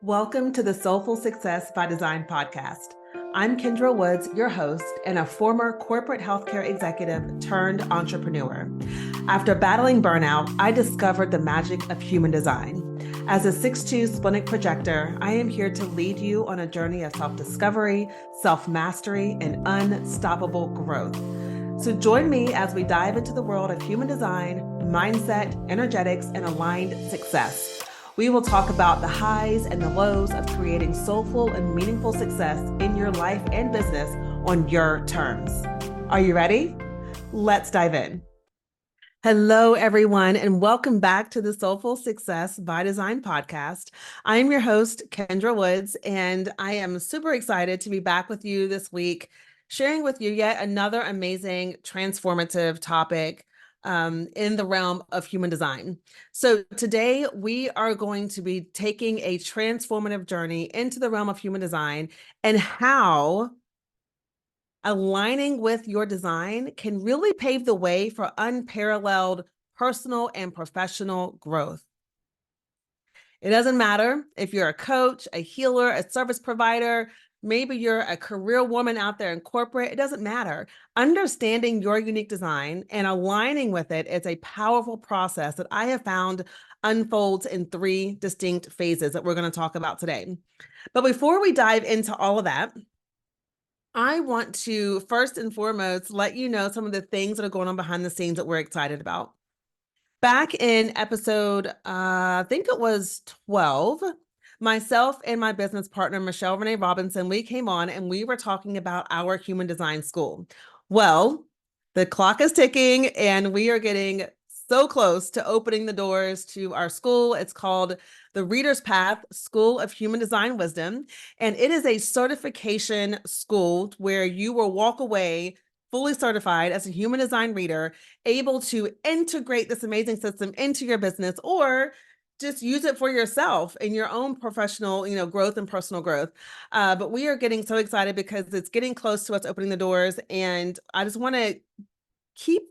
Welcome to the Soulful Success by Design podcast. I'm Kendra Woods, your host and a former corporate healthcare executive turned entrepreneur. After battling burnout, I discovered the magic of human design. As a 6'2" splenic projector, I am here to lead you on a journey of self-discovery, self-mastery, and unstoppable growth. So join me as we dive into the world of human design, mindset, energetics, and aligned success. We will talk about the highs and the lows of creating soulful and meaningful success in your life and business on your terms. Are you ready? Let's dive in. Hello, everyone, and welcome back to the Soulful Success by Design podcast. I'm your host, Kendra Woods, and I am super excited to be back with you this week, sharing with you yet another amazing transformative topic in the realm of human design. So today we are going to be taking a transformative journey into the realm of human design and how aligning with your design can really pave the way for unparalleled personal and professional growth. It doesn't matter if you're a coach, a healer, a service provider, maybe you're a career woman out there in corporate, it doesn't matter. Understanding your unique design and aligning with it is a powerful process that I have found unfolds in 3 distinct phases that we're going to talk about today. But before we dive into all of that, I want to first and foremost let you know some of the things that are going on behind the scenes that we're excited about. Back in episode, I think it was 12, myself and my business partner, Michelle Renee Robinson, we came on and we were talking about our human design school. Well, the clock is ticking and we are getting so close to opening the doors to our school. It's called the Reader's Path School of Human Design Wisdom. And it is a certification school where you will walk away fully certified as a human design reader, able to integrate this amazing system into your business or just use it for yourself in your own professional, growth and personal growth. But we are getting so excited because it's getting close to us opening the doors. And I just want to keep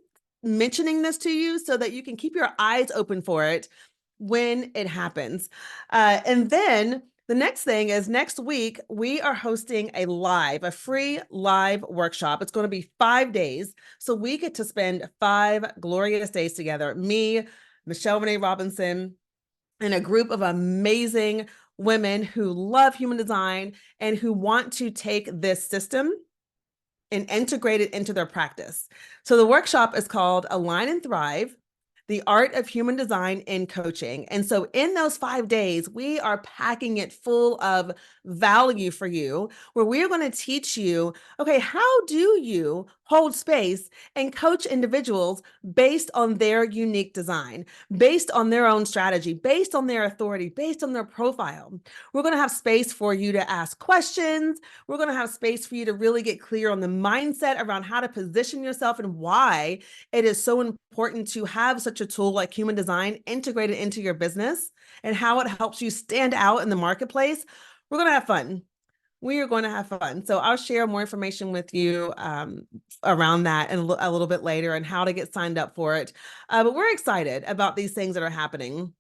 mentioning this to you so that you can keep your eyes open for it when it happens. And then the next thing is next week, we are hosting a free live workshop. It's going to be 5 days. So we get to spend 5 glorious days together. Me, Michelle Renee Robinson, and a group of amazing women who love human design and who want to take this system and integrate it into their practice. So the workshop is called Align and Thrive, the Art of Human Design in Coaching. And so in those 5 days, we are packing it full of value for you, where we are going to teach you, okay, how do you hold space and coach individuals based on their unique design, based on their own strategy, based on their authority, based on their profile. We're going to have space for you to ask questions. We're going to have space for you to really get clear on the mindset around how to position yourself and why it is so important to have such a tool like human design integrated into your business and how it helps you stand out in the marketplace. We're going to have fun. We are going to have fun. So I'll share more information with you around that and a little bit later and how to get signed up for it. But we're excited about these things that are happening.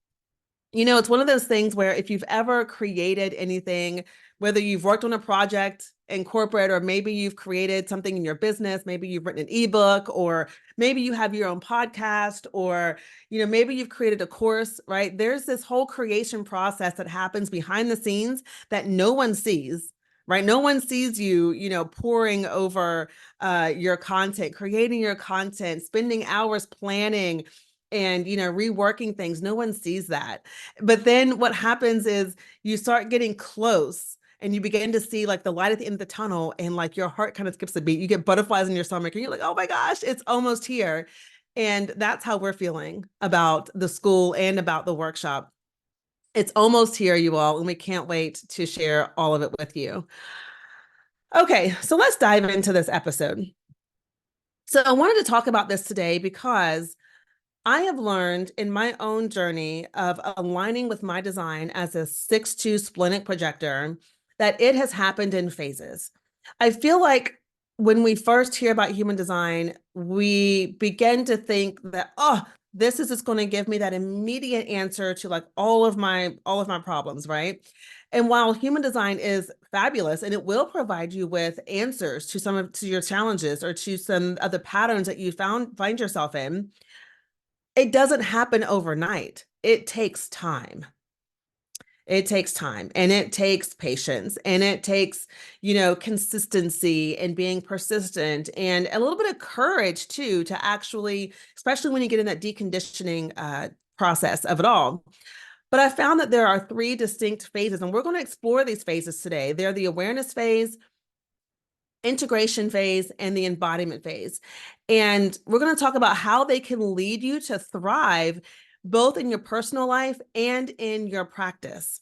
It's one of those things where if you've ever created anything, whether you've worked on a project in corporate, or maybe you've created something in your business, maybe you've written an ebook, or maybe you have your own podcast, or, maybe you've created a course, right? There's this whole creation process that happens behind the scenes that no one sees, right? No one sees you, pouring over your content, creating your content, spending hours planning, and reworking things. No one sees that. But then what happens is you start getting close and you begin to see like the light at the end of the tunnel, and like your heart kind of skips a beat. You get butterflies in your stomach and you're like, oh my gosh, it's almost here. And that's how we're feeling about the school and about the workshop. It's almost here, you all, and we can't wait to share all of it with you. Okay, so let's dive into this episode. So I wanted to talk about this today because I have learned in my own journey of aligning with my design as a 6'2" splenic projector that it has happened in phases. I feel like when we first hear about human design, we begin to think that, oh, this is just going to give me that immediate answer to like all of my problems, right? And while human design is fabulous and it will provide you with answers to to your challenges or to some of the patterns that you find yourself in, it doesn't happen overnight. It takes time. It takes time and it takes patience and it takes, consistency and being persistent and a little bit of courage too, to actually, especially when you get in that deconditioning process of it all. But I found that there are three distinct phases, and we're going to explore these phases today. They're the awareness phase, integration phase, and the embodiment phase. And we're going to talk about how they can lead you to thrive both in your personal life and in your practice.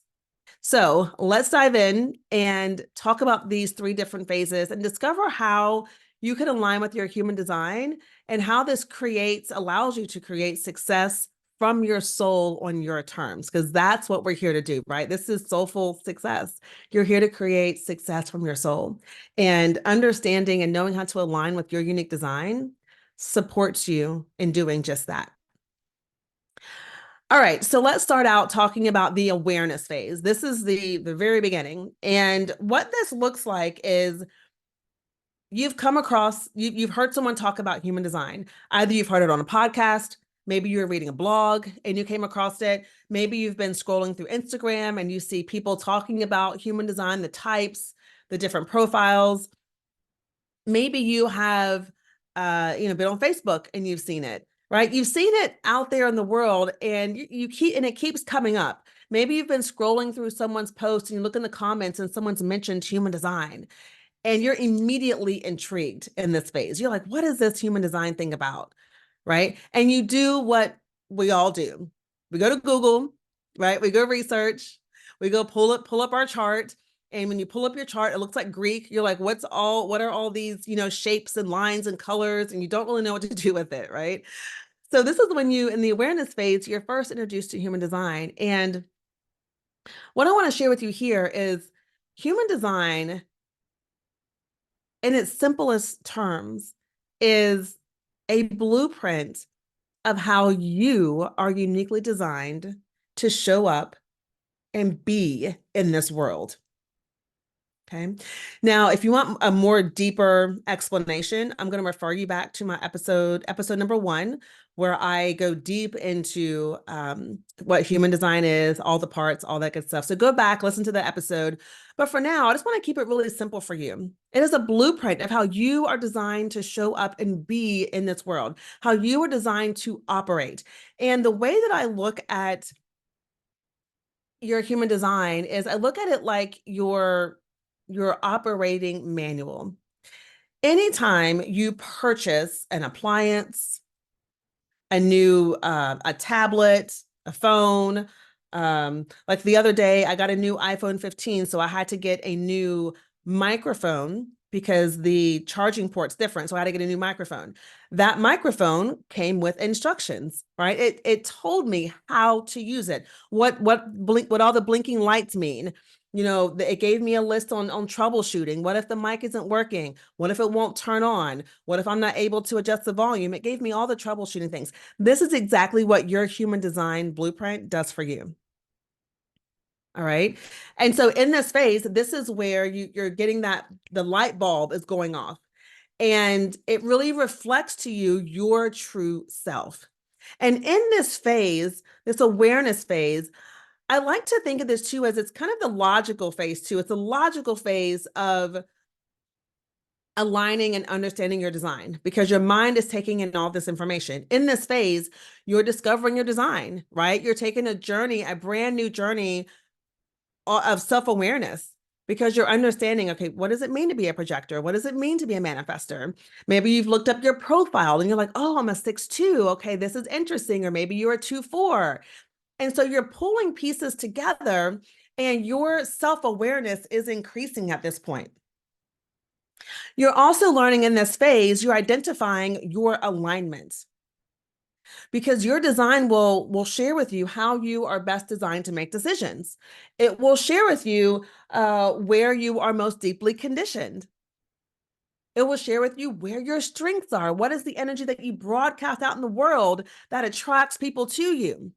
So let's dive in and talk about these three different phases and discover how you can align with your human design and how this allows you to create success from your soul on your terms, because that's what we're here to do, right? This is soulful success. You're here to create success from your soul, and understanding and knowing how to align with your unique design supports you in doing just that. All right, so let's start out talking about the awareness phase. This is the very beginning. And what this looks like is you've heard someone talk about human design. Either you've heard it on a podcast, maybe you're reading a blog and you came across it. Maybe you've been scrolling through Instagram and you see people talking about human design, the types, the different profiles. Maybe you have been on Facebook and you've seen it, right? You've seen it out there in the world and it keeps coming up. Maybe you've been scrolling through someone's post and you look in the comments and someone's mentioned human design and you're immediately intrigued in this phase. You're like, what is this human design thing about? Right? And you do what we all do. We go to Google, right? We go research, we go pull up our chart. And when you pull up your chart, it looks like Greek. You're like, what are all these, shapes and lines and colors? And you don't really know what to do with it, right? So this is when in the awareness phase, you're first introduced to human design. And what I want to share with you here is human design, in its simplest terms, is a blueprint of how you are uniquely designed to show up and be in this world. Okay. Now, if you want a more deeper explanation, I'm going to refer you back to my episode number 1, where I go deep into what human design is, all the parts, all that good stuff. So go back, listen to that episode. But for now, I just want to keep it really simple for you. It is a blueprint of how you are designed to show up and be in this world, how you are designed to operate. And the way that I look at your human design is I look at it like your operating manual. Anytime you purchase an appliance, a tablet, a phone, like the other day, I got a new iPhone 15, so I had to get a new microphone because the charging port's different. So I had to get a new microphone. That microphone came with instructions, right? It told me how to use it, what all the blinking lights mean. It gave me a list on troubleshooting. What if the mic isn't working? What if it won't turn on? What if I'm not able to adjust the volume? It gave me all the troubleshooting things. This is exactly what your human design blueprint does for you. All right. And so in this phase, this is where you're getting the light bulb is going off. And it really reflects to you your true self. And in this phase, this awareness phase, I like to think of this too as it's kind of the logical phase too. It's a logical phase of aligning and understanding your design, because your mind is taking in all this information. In this phase, you're discovering your design, right? You're taking a brand new journey of self-awareness, because you're understanding, okay, what does it mean to be a projector? What does it mean to be a manifester? Maybe you've looked up your profile and you're like, oh, I'm a 6'2". Okay, this is interesting. Or maybe you're a 2'4". And so you're pulling pieces together and your self-awareness is increasing at this point. You're also learning in this phase, you're identifying your alignments, because your design will share with you how you are best designed to make decisions. It will share with you where you are most deeply conditioned. It will share with you where your strengths are. What is the energy that you broadcast out in the world that attracts people to you?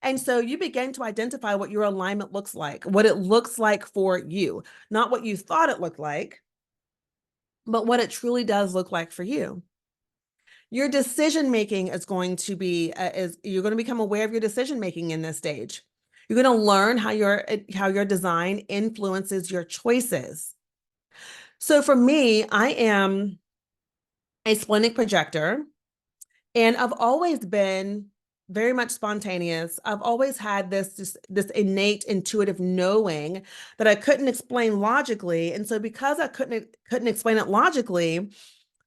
And so you begin to identify what your alignment looks like, what it looks like for you, not what you thought it looked like, but what it truly does look like for you. Your decision making is going to be you're going to become aware of your decision making in this stage. You're going to learn how your design influences your choices. So for me, I am a splenic projector, and I've always been very much spontaneous. I've always had this innate intuitive knowing that I couldn't explain logically. And so because I couldn't explain it logically,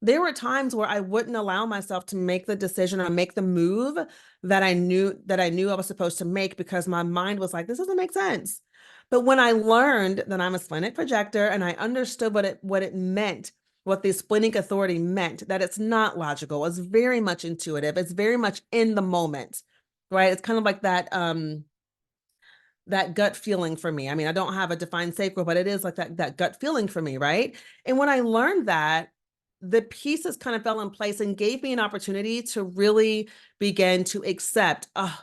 there were times where I wouldn't allow myself to make the decision or make the move that I knew I was supposed to make, because my mind was like, this doesn't make sense. But when I learned that I'm a splenic projector and I understood what it meant, what the splenic authority meant, that it's not logical, it's very much intuitive, it's very much in the moment, right? It's kind of like that gut feeling for me. I mean, I don't have a defined sacral, but it is like that gut feeling for me, right? And when I learned that, the pieces kind of fell in place and gave me an opportunity to really begin to accept, oh,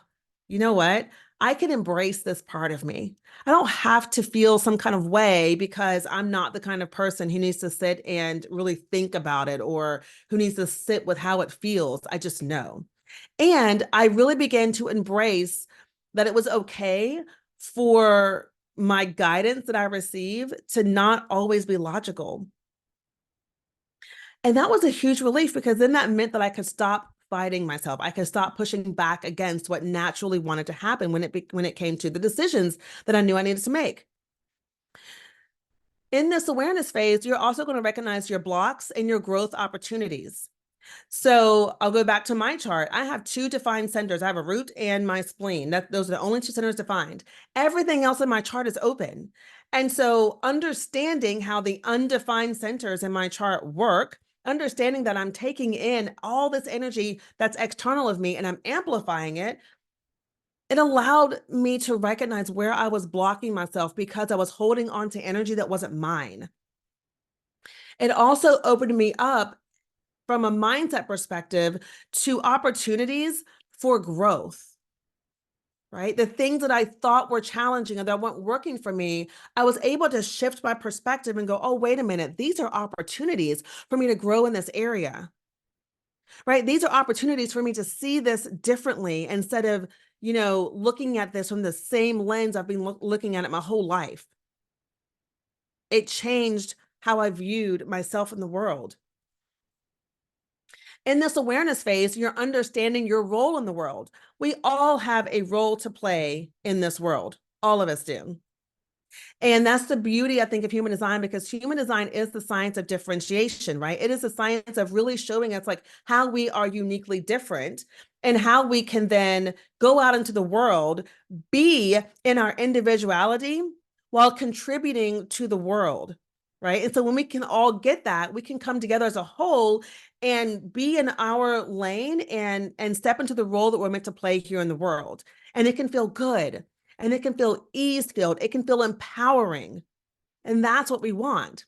you know what? I can embrace this part of me. I don't have to feel some kind of way because I'm not the kind of person who needs to sit and really think about it, or who needs to sit with how it feels. I just know. And I really began to embrace that it was okay for my guidance that I receive to not always be logical. And that was a huge relief, because then that meant that I could stop fighting myself. I could stop pushing back against what naturally wanted to happen when it came to the decisions that I knew I needed to make. In this awareness phase, you're also going to recognize your blocks and your growth opportunities. So I'll go back to my chart. I have two defined centers. I have a root and my spleen. Those are the only two centers defined. Everything else in my chart is open. And so understanding how the undefined centers in my chart work, understanding that I'm taking in all this energy that's external of me and I'm amplifying it, it allowed me to recognize where I was blocking myself because I was holding on to energy that wasn't mine. It also opened me up from a mindset perspective to opportunities for growth, right? The things that I thought were challenging or that weren't working for me, I was able to shift my perspective and go, oh, wait a minute, these are opportunities for me to grow in this area, right? These are opportunities for me to see this differently instead of, looking at this from the same lens I've been looking at it my whole life. It changed how I viewed myself in the world. In this awareness phase, you're understanding your role in the world. We all have a role to play in this world. All of us do. And that's the beauty, I think, of human design, because human design is the science of differentiation, right? It is the science of really showing us like how we are uniquely different and how we can then go out into the world, be in our individuality while contributing to the world, right? And so when we can all get that, we can come together as a whole and be in our lane and step into the role that we're meant to play here in the world. And it can feel good. And it can feel ease-filled. It can feel empowering. And that's what we want.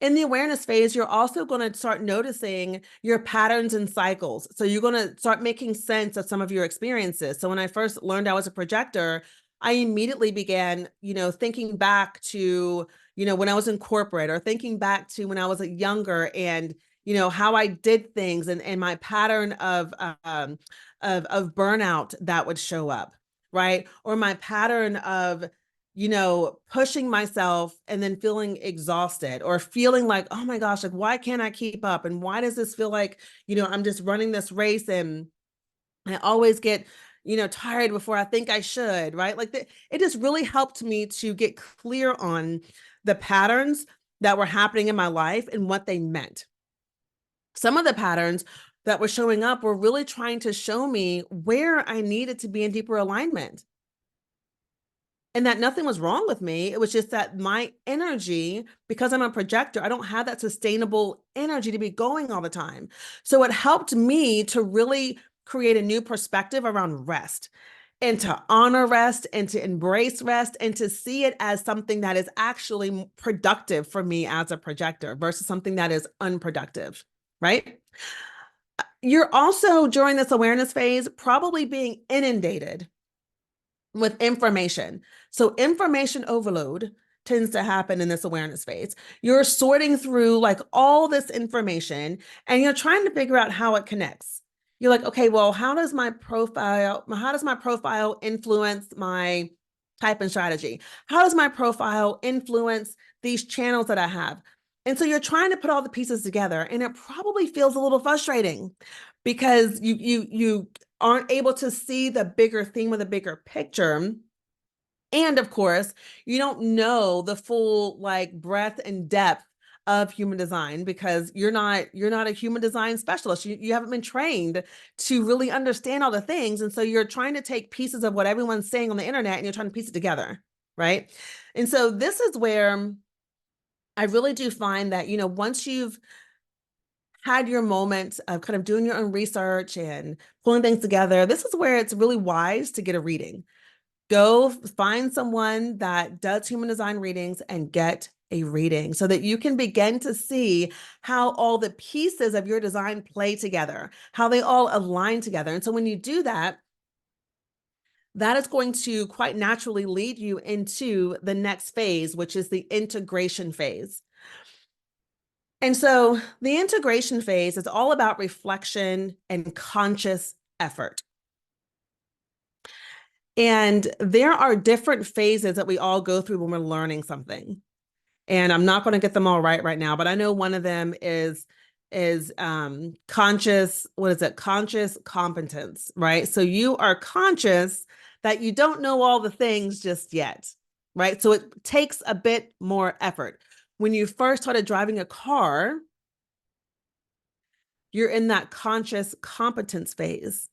In the awareness phase, you're also going to start noticing your patterns and cycles. So you're going to start making sense of some of your experiences. So when I first learned I was a projector, I immediately began, thinking back to, when I was in corporate, or thinking back to when I was younger and, how I did things and my pattern of burnout that would show up. Right. Or my pattern of, pushing myself and then feeling exhausted, or feeling like, oh my gosh, like, why can't I keep up? And why does this feel like, I'm just running this race and I always get, tired before I think I should, right? Like it just really helped me to get clear on the patterns that were happening in my life and what they meant. Some of the patterns that were showing up were really trying to show me where I needed to be in deeper alignment. And that nothing was wrong with me. It was just that my energy, because I'm a projector, I don't have that sustainable energy to be going all the time. So it helped me to really create a new perspective around rest. and to honor rest and to embrace rest and to see it as something that is actually productive for me as a projector versus something that is unproductive, right? You're also during this awareness phase probably being inundated with information. So information overload tends to happen in this awareness phase. You're sorting through like all this information and you're trying to figure out how it connects. You're like, okay, well, how does my profile influence my typing strategy? How does my profile influence these channels that I have? And so you're trying to put all the pieces together, and it probably feels a little frustrating because you aren't able to see the bigger theme or the bigger picture. And of course, you don't know the full like breadth and depth of human design because you're not a human design specialist. You haven't been trained to really understand all the things. And so you're trying to take pieces of what everyone's saying on the internet and you're trying to piece it together, right? And so this is where I really do find that, once you've had your moment of kind of doing your own research and pulling things together, this is where it's really wise to get a reading. Go find someone that does human design readings and get a reading so that you can begin to see how all the pieces of your design play together, how they all align together. And so when you do that, that is going to quite naturally lead you into the next phase, which is the integration phase. And so the integration phase is all about reflection and conscious effort. And there are different phases that we all go through when we're learning something. And I'm not going to get them all right now, but I know one of them is conscious, what is it? Conscious competence, right? So you are conscious that you don't know all the things just yet, right? So it takes a bit more effort. When you first started driving a car, you're in that conscious competence phase,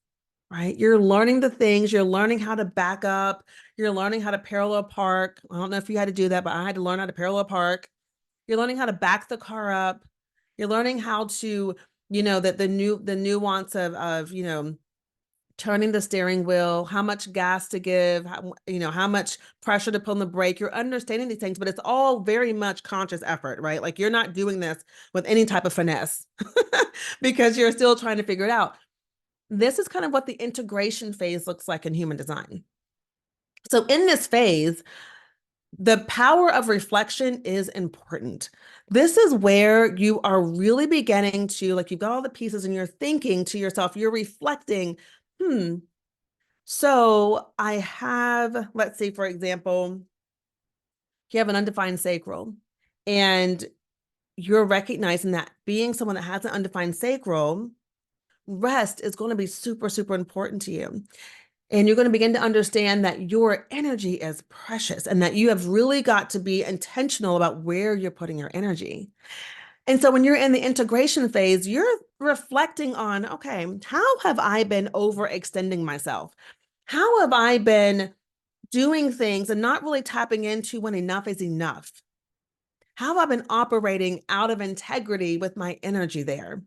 right? You're learning the things, you're learning how to back up, you're learning how to parallel park. I don't know if you had to do that, but I had to learn how to parallel park. You're learning how to back the car up. You're learning how to, that the nuance of turning the steering wheel, how much gas to give, how much pressure to put on the brake. You're understanding these things, but it's all very much conscious effort, right? Like you're not doing this with any type of finesse because you're still trying to figure it out. This is kind of what the integration phase looks like in human design. So in this phase, the power of reflection is important. This is where you are really beginning to, like, you've got all the pieces and you're thinking to yourself, you're reflecting, so I have, let's say, for example, you have an undefined sacral and you're recognizing that being someone that has an undefined sacral, rest is going to be super, super important to you. And you're going to begin to understand that your energy is precious and that you have really got to be intentional about where you're putting your energy. And so when you're in the integration phase, you're reflecting on, okay, how have I been overextending myself? How have I been doing things and not really tapping into when enough is enough? How have I been operating out of integrity with my energy there?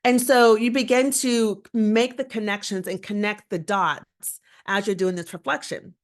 And so you begin to make the connections and connect the dots as you're doing this reflection.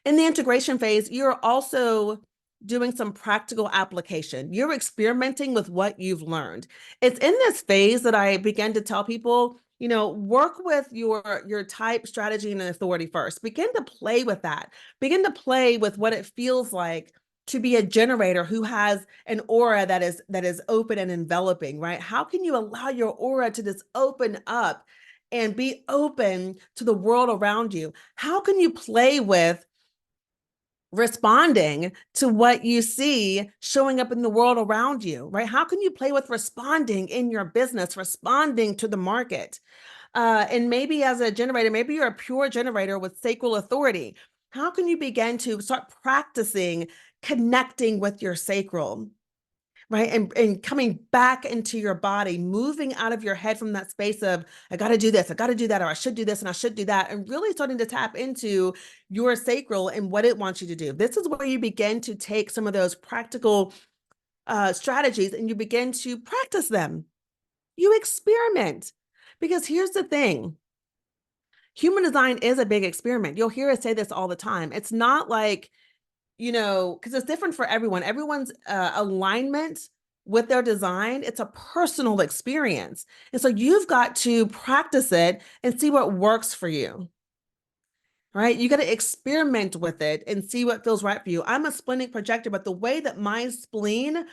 In the integration phase, you're also doing some practical application. You're experimenting with what you've learned. It's in this phase that I began to tell people, work with your type, strategy, and authority first. Begin to play with that. Begin to play with what it feels like to be a generator who has an aura that is open and enveloping, right? How can you allow your aura to just open up and be open to the world around you? How can you play with responding to what you see showing up in the world around you, right? How can you play with responding in your business, responding to the market? And maybe as a generator, maybe you're a pure generator with sacral authority. How can you begin to start practicing connecting with your sacral, right? And coming back into your body, moving out of your head from that space of, I got to do this, I got to do that, or I should do this and I should do that, and really starting to tap into your sacral and what it wants you to do. This is where you begin to take some of those practical strategies and you begin to practice them. You experiment. Because here's the thing. Human design is a big experiment. You'll hear us say this all the time. It's not like, because it's different for everyone. Everyone's alignment with their design, it's a personal experience. And so you've got to practice it and see what works for you, right? You got to experiment with it and see what feels right for you. I'm a splenic projector, but the way that my spleen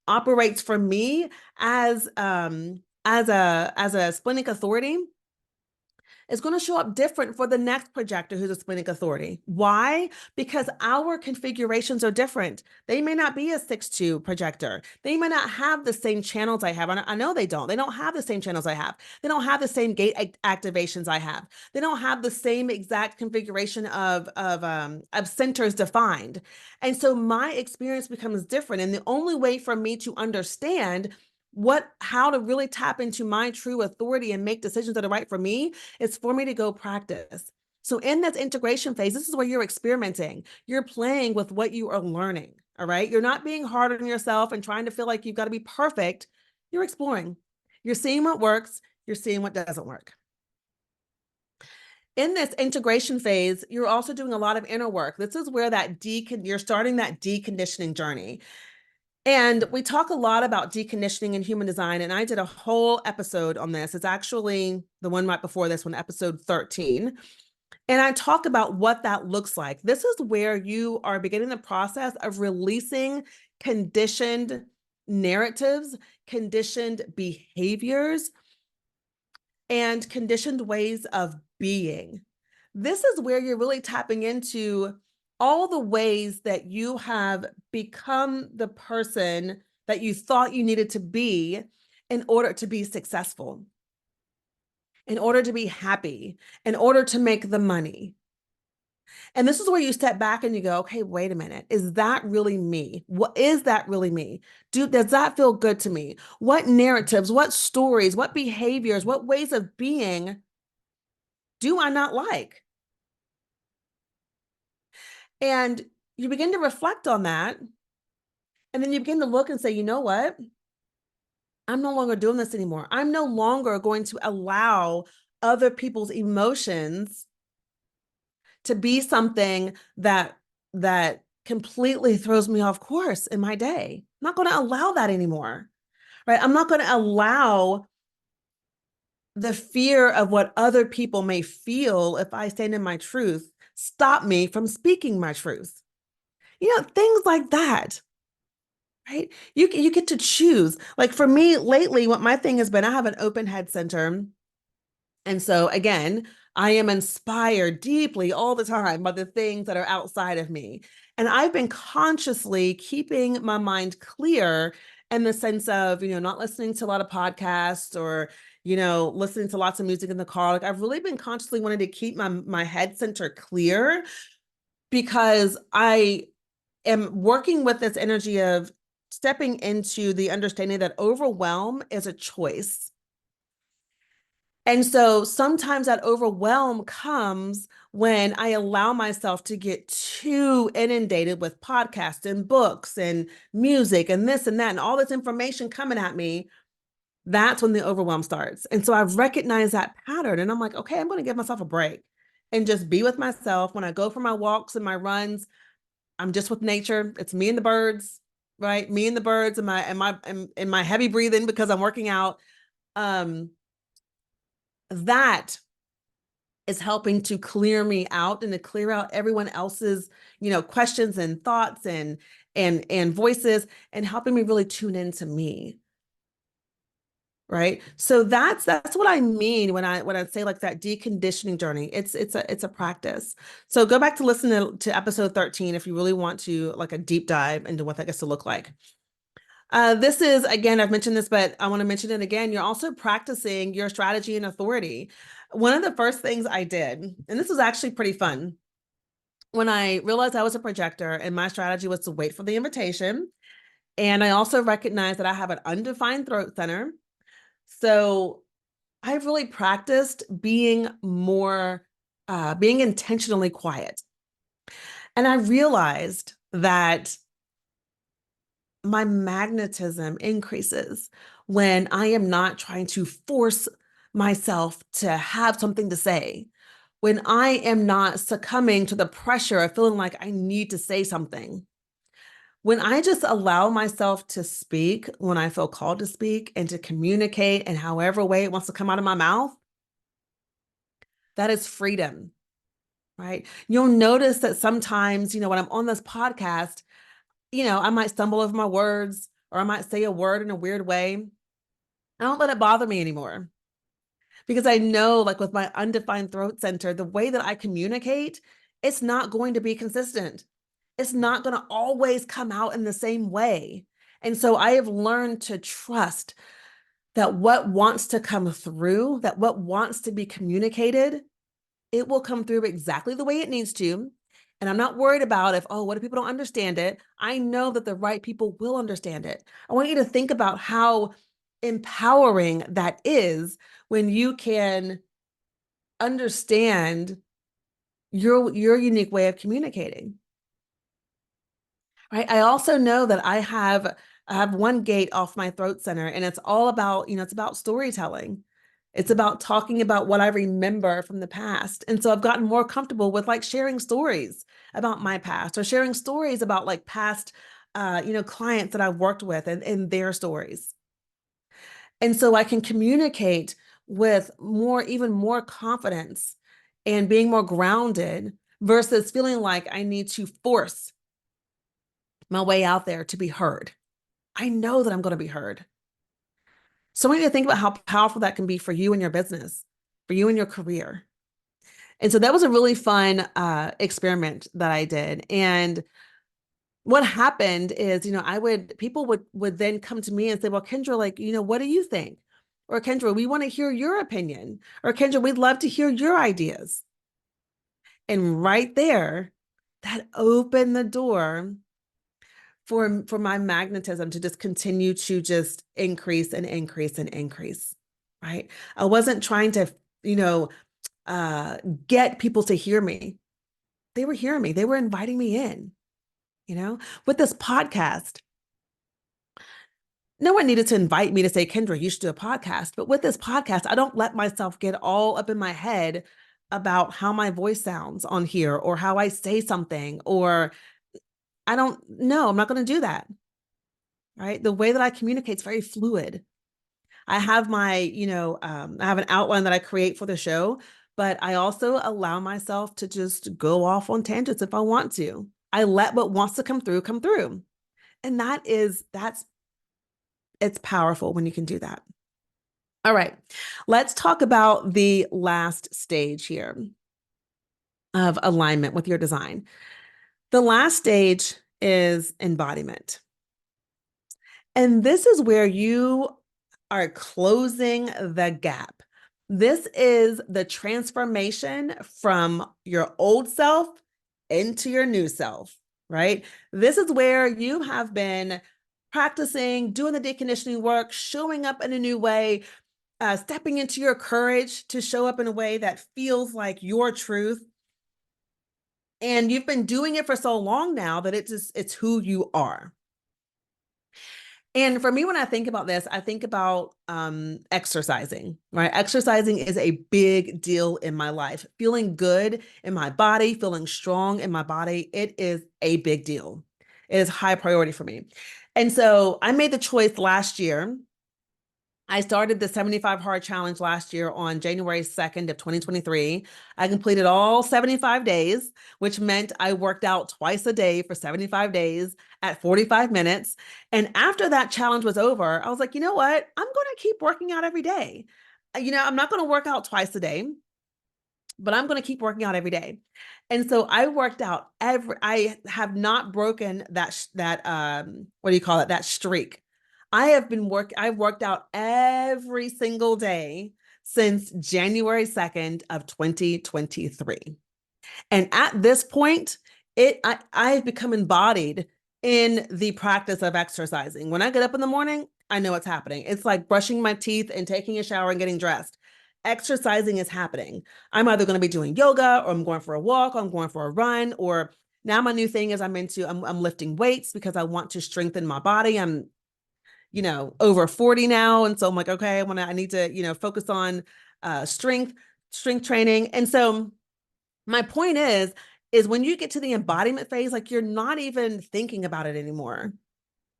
operates for me as a splenic authority is going to show up different for the next projector who's a splenic authority. Why? Because our configurations are different. They may not be a 6-2 projector. They may not have the same channels I have. I know they don't. They don't have the same channels I have. They don't have the same gate activations I have. They don't have the same exact configuration of centers defined. And so my experience becomes different. And the only way for me to understand how to really tap into my true authority and make decisions that are right for me, it's for me to go practice. So in this integration phase, this is where you're experimenting. You're playing with what you are learning, all right? You're not being hard on yourself and trying to feel like you've got to be perfect. You're exploring. You're seeing what works. You're seeing what doesn't work. In this integration phase, you're also doing a lot of inner work. This is where you're starting that deconditioning journey. And we talk a lot about deconditioning in human design, and I did a whole episode on this. It's actually the one right before this one, episode 13. And I talk about what that looks like. This is where you are beginning the process of releasing conditioned narratives, conditioned behaviors, and conditioned ways of being. This is where you're really tapping into all the ways that you have become the person that you thought you needed to be in order to be successful, in order to be happy, in order to make the money. And this is where you step back and you go, okay, wait a minute. Is that really me? What is that really me? Does that feel good to me? What narratives, what stories, what behaviors, what ways of being do I not like? And you begin to reflect on that. And then you begin to look and say, you know what? I'm no longer doing this anymore. I'm no longer going to allow other people's emotions to be something that completely throws me off course in my day. I'm not going to allow that anymore, right? I'm not going to allow the fear of what other people may feel if I stand in my truth stop me from speaking my truth. Things like that, right? You get to choose. Like for me lately, what my thing has been, I have an open head center. And so again, I am inspired deeply all the time by the things that are outside of me. And I've been consciously keeping my mind clear in the sense of, not listening to a lot of podcasts or, listening to lots of music in the car. Like I've really been consciously wanting to keep my head center clear because I am working with this energy of stepping into the understanding that overwhelm is a choice. And so sometimes that overwhelm comes when I allow myself to get too inundated with podcasts and books and music and this and that and all this information coming at me. That's when the overwhelm starts. And so I've recognized that pattern and I'm like, okay, I'm going to give myself a break and just be with myself. When I go for my walks and my runs, I'm just with nature. It's me and the birds, right? Me and the birds and my heavy breathing because I'm working out. That is helping to clear me out and to clear out everyone else's, questions and thoughts and voices and helping me really tune into me. Right. So that's what I mean when I say like that deconditioning journey. It's a practice. So go back to listen to episode 13 if you really want to like a deep dive into what that gets to look like. This is, again, I've mentioned this, but I want to mention it again. You're also practicing your strategy and authority. One of the first things I did, and this was actually pretty fun, when I realized I was a projector and my strategy was to wait for the invitation. And I also recognized that I have an undefined throat center. So I've really practiced being intentionally quiet. And I realized that my magnetism increases when I am not trying to force myself to have something to say, when I am not succumbing to the pressure of feeling like I need to say something, when I just allow myself to speak, when I feel called to speak and to communicate in however way it wants to come out of my mouth, that is freedom, right? You'll notice that sometimes, when I'm on this podcast, I might stumble over my words or I might say a word in a weird way. I don't let it bother me anymore because I know, like with my undefined throat center, the way that I communicate, it's not going to be consistent. It's not going to always come out in the same way. And so I have learned to trust that what wants to come through, that what wants to be communicated, it will come through exactly the way it needs to. And I'm not worried about what if people don't understand it? I know that the right people will understand it. I want you to think about how empowering that is when you can understand your unique way of communicating. Right? I also know that I have one gate off my throat center, and it's all about, it's about storytelling. It's about talking about what I remember from the past. And so I've gotten more comfortable with like sharing stories about my past or sharing stories about like past clients that I've worked with and their stories. And so I can communicate with even more confidence and being more grounded versus feeling like I need to force my way out there to be heard. I know that I'm going to be heard. So I want you to think about how powerful that can be for you and your business, for you and your career. And so that was a really fun experiment that I did. And what happened is, people would then come to me and say, well, Kendra, like, what do you think? Or Kendra, we want to hear your opinion. Or Kendra, we'd love to hear your ideas. And right there, that opened the door for my magnetism to just continue to just increase and increase and increase, right? I wasn't trying to, get people to hear me. They were hearing me. They were inviting me in, with this podcast. No one needed to invite me to say, Kendra, you should do a podcast. But with this podcast, I don't let myself get all up in my head about how my voice sounds on here or how I say something, or I'm not going to do that. Right. The way that I communicate is very fluid. I have I have an outline that I create for the show, but I also allow myself to just go off on tangents if I want to. I let what wants to come through, come through. And it's powerful when you can do that. All right, let's talk about the last stage here of alignment with your design. The last stage is embodiment. And this is where you are closing the gap. This is the transformation from your old self into your new self, right? This is where you have been practicing, doing the deconditioning work, showing up in a new way, stepping into your courage to show up in a way that feels like your truth. And you've been doing it for so long now that it's who you are. And for me, when I think about this, I think about exercising, right? Exercising is a big deal in my life. Feeling good in my body, feeling strong in my body, it is a big deal. It is high priority for me. And so I made the choice last year. I started the 75 Hard Challenge last year on January 2nd of 2023. I completed all 75 days, which meant I worked out twice a day for 75 days at 45 minutes. And after that challenge was over, I was like, you know what? I'm going to keep working out every day. I'm not going to work out twice a day, but I'm going to keep working out every day. And so I worked out I have not broken that what do you call it? That streak. I've worked out every single day since January 2nd of 2023. And at this point, I've become embodied in the practice of exercising. When I get up in the morning, I know what's happening. It's like brushing my teeth and taking a shower and getting dressed. Exercising is happening. I'm either going to be doing yoga, or I'm going for a walk, or I'm going for a run, or now my new thing is I'm lifting weights because I want to strengthen my body. I'm over 40 now. And so I'm like, okay, I need to, focus on strength training. And so My point is when you get to the embodiment phase, like you're not even thinking about it anymore,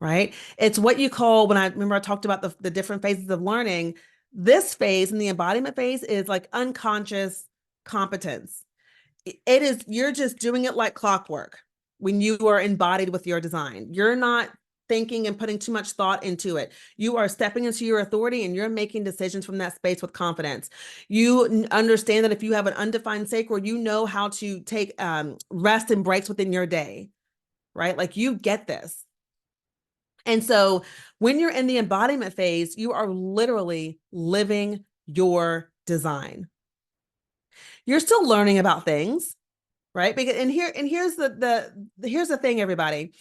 right? It's what you call, when I remember I talked about the different phases of learning, this phase in the embodiment phase is like unconscious competence. It is, you're just doing it like clockwork when you are embodied with your design. You're not thinking and putting too much thought into it. You are stepping into your authority and you're making decisions from that space with confidence. You understand that if you have an undefined sacral, you know how to take rest and breaks within your day, right? Like you get this. And so when you're in the embodiment phase, you are literally living your design. You're still learning about things, right? Because here's here's the thing, everybody.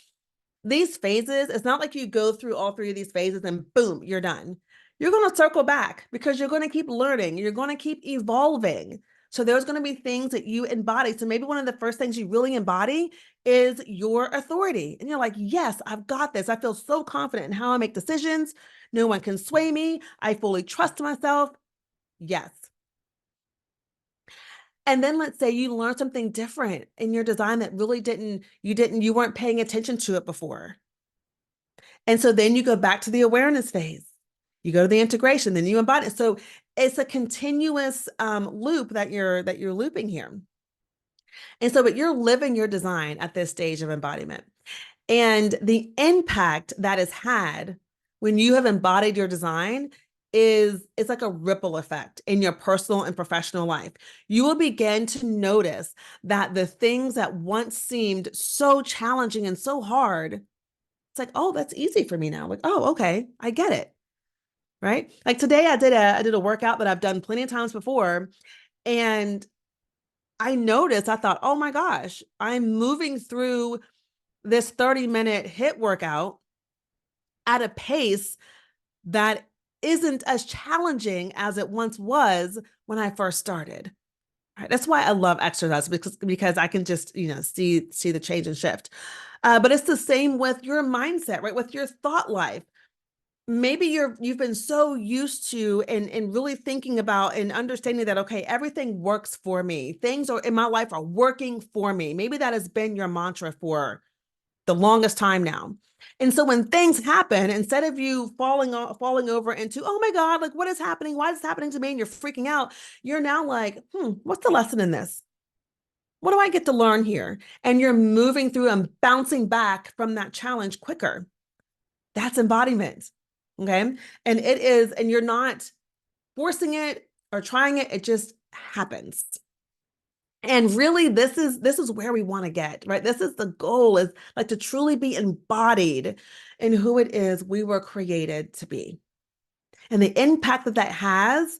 These phases, it's not like you go through all three of these phases and boom, you're done. You're going to circle back because you're going to keep learning. You're going to keep evolving. So there's going to be things that you embody. So maybe one of the first things you really embody is your authority. And you're like, yes, I've got this. I feel so confident in how I make decisions. No one can sway me. I fully trust myself. Yes. And then let's say you learn something different in your design that really you weren't paying attention to it before. And so then you go back to the awareness phase. You go to the integration, then you embody it. So it's a continuous loop that you're looping here. And so, but you're living your design at this stage of embodiment. And the impact that is had when you have embodied your design is it's like a ripple effect in your personal and professional life. You will begin to notice that the things that once seemed so challenging and so hard, it's like, oh, that's easy for me now. Like, oh, okay, I get it. Right? Like today I did a workout that I've done plenty of times before, and I noticed, I thought, oh my gosh, I'm moving through this 30-minute HIIT workout at a pace that isn't as challenging as it once was when I first started. Right? That's why I love exercise, because I can just, see the change and shift. But it's the same with your mindset, right? With your thought life. Maybe you've been so used to and really thinking about and understanding that, okay, everything works for me. Things are in my life are working for me. Maybe that has been your mantra for the longest time now. And so when things happen, instead of you falling over into, oh my God, like what is happening? Why is this happening to me? And you're freaking out. You're now like, what's the lesson in this? What do I get to learn here? And you're moving through and bouncing back from that challenge quicker. That's embodiment. Okay. And you're not forcing it or trying it. It just happens. And really, this is where we want to get, right? This is the goal, is like to truly be embodied in who it is we were created to be. And the impact that has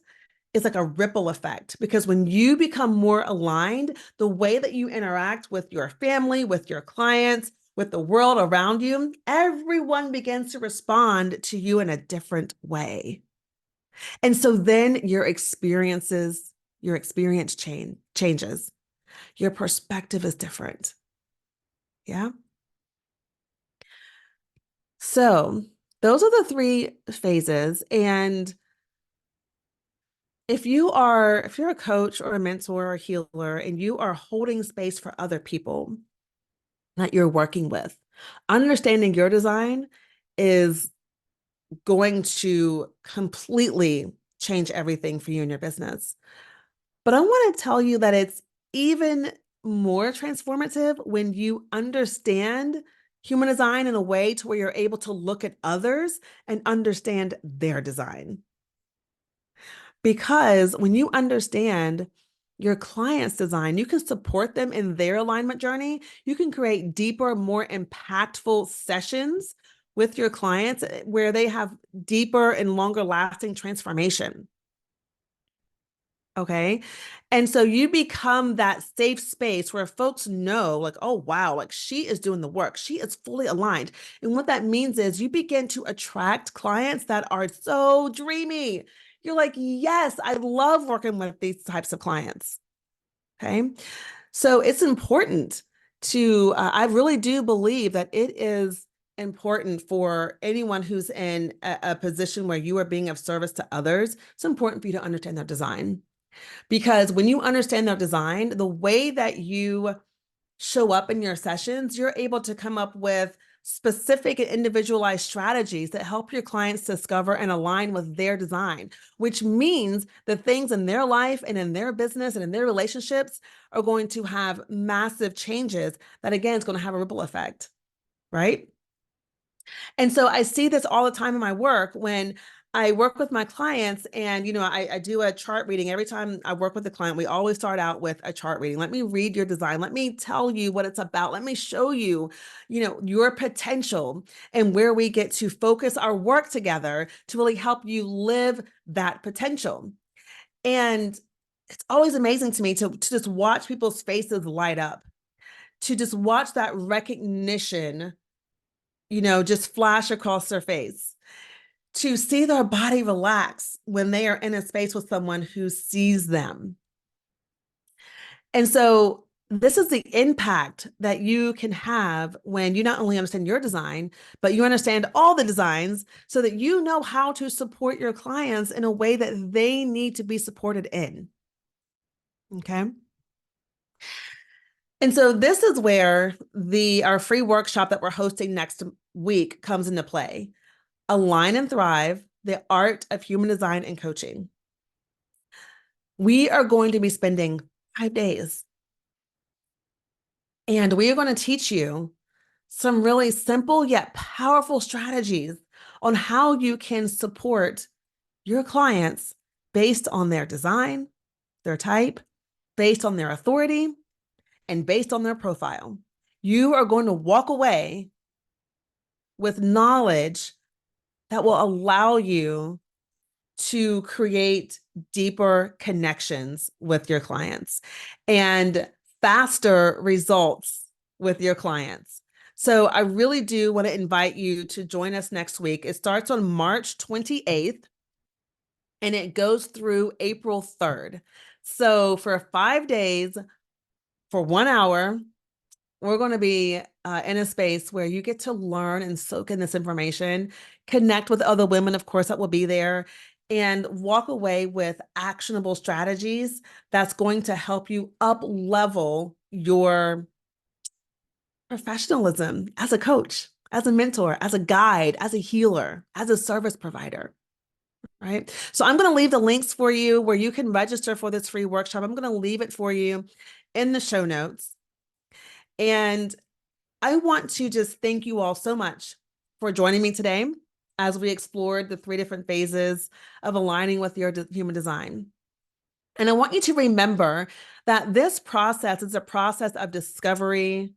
is like a ripple effect, because when you become more aligned, the way that you interact with your family, with your clients, with the world around you, everyone begins to respond to you in a different way. And so then your experience changes. Your perspective is different. Yeah. So those are the three phases. And if you're a coach or a mentor or a healer and you are holding space for other people that you're working with, understanding your design is going to completely change everything for you and your business. But I want to tell you that it's even more transformative when you understand human design in a way to where you're able to look at others and understand their design. Because when you understand your client's design, you can support them in their alignment journey. You can create deeper, more impactful sessions with your clients where they have deeper and longer lasting transformation. Okay. And so you become that safe space where folks know, like, oh, wow, like she is doing the work. She is fully aligned. And what that means is you begin to attract clients that are so dreamy. You're like, yes, I love working with these types of clients. Okay. So it's important I really do believe that it is important for anyone who's in a position where you are being of service to others. It's important for you to understand their design. Because when you understand their design, the way that you show up in your sessions, you're able to come up with specific and individualized strategies that help your clients discover and align with their design, which means the things in their life and in their business and in their relationships are going to have massive changes that, again, is going to have a ripple effect, right? And so I see this all the time in my work when I work with my clients and, I do a chart reading. Every time I work with a client, we always start out with a chart reading. Let me read your design. Let me tell you what it's about. Let me show you, your potential and where we get to focus our work together to really help you live that potential. And it's always amazing to me to just watch people's faces light up, to just watch that recognition just flash across their face, to see their body relax when they are in a space with someone who sees them. And so this is the impact that you can have when you not only understand your design, but you understand all the designs so that you know how to support your clients in a way that they need to be supported in. Okay. And so this is where our free workshop that we're hosting next week comes into play. Align and Thrive, the art of human design and coaching. We are going to be spending 5 days, and we are going to teach you some really simple yet powerful strategies on how you can support your clients based on their design, their type, based on their authority, and based on their profile. You are going to walk away with knowledge that will allow you to create deeper connections with your clients and faster results with your clients. So I really do want to invite you to join us next week. It starts on March 28th and it goes through April 3rd. So for 5 days, for 1 hour, we're going to be in a space where you get to learn and soak in this information, connect with other women, of course, that will be there, and walk away with actionable strategies that's going to help you up level your professionalism as a coach, as a mentor, as a guide, as a healer, as a service provider. Right. So I'm going to leave the links for you where you can register for this free workshop. I'm going to leave it for you in the show notes. And I want to just thank you all so much for joining me today as we explored the 3 different phases of aligning with your human design. And I want you to remember that this process is a process of discovery,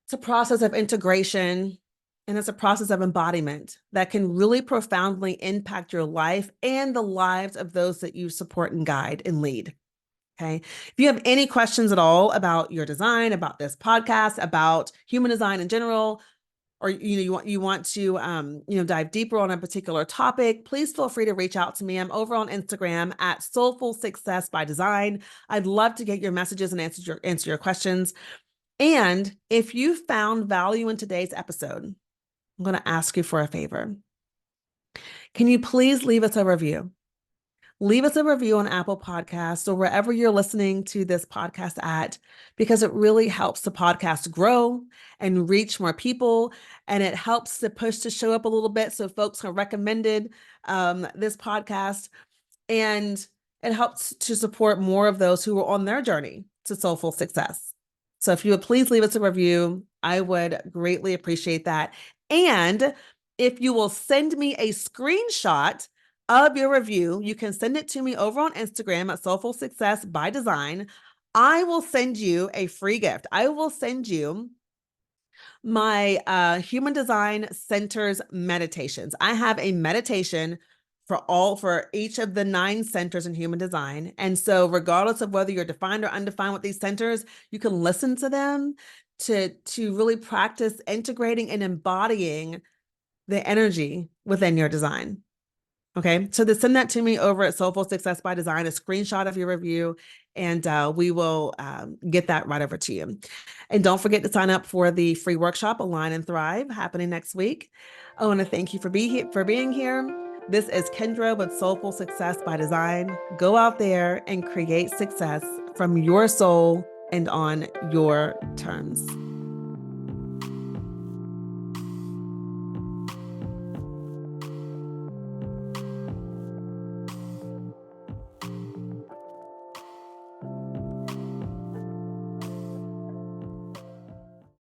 it's a process of integration, and it's a process of embodiment that can really profoundly impact your life and the lives of those that you support and guide and lead. Okay. If you have any questions at all about your design, about this podcast, about human design in general, or you want to dive deeper on a particular topic, please feel free to reach out to me. I'm over on Instagram at Soulful Success by Design. I'd love to get your messages and answer your questions. And if you found value in today's episode, I'm going to ask you for a favor. Can you please leave us a review? Leave us a review on Apple Podcasts or wherever you're listening to this podcast at, because it really helps the podcast grow and reach more people. And it helps the push to show up a little bit so folks have recommended this podcast. And it helps to support more of those who are on their journey to soulful success. So if you would please leave us a review, I would greatly appreciate that. And if you will send me a screenshot of your review, you can send it to me over on Instagram at Soulful Success by Design. I will send you a free gift. I will send you my Human Design Centers meditations. I have a meditation for each of the 9 centers in human design. And so regardless of whether you're defined or undefined with these centers, you can listen to them to really practice integrating and embodying the energy within your design. Okay, so send that to me over at Soulful Success by Design, a screenshot of your review, and we will get that right over to you. And don't forget to sign up for the free workshop, Align and Thrive, happening next week. I want to thank you for being here. This is Kendra with Soulful Success by Design. Go out there and create success from your soul and on your terms.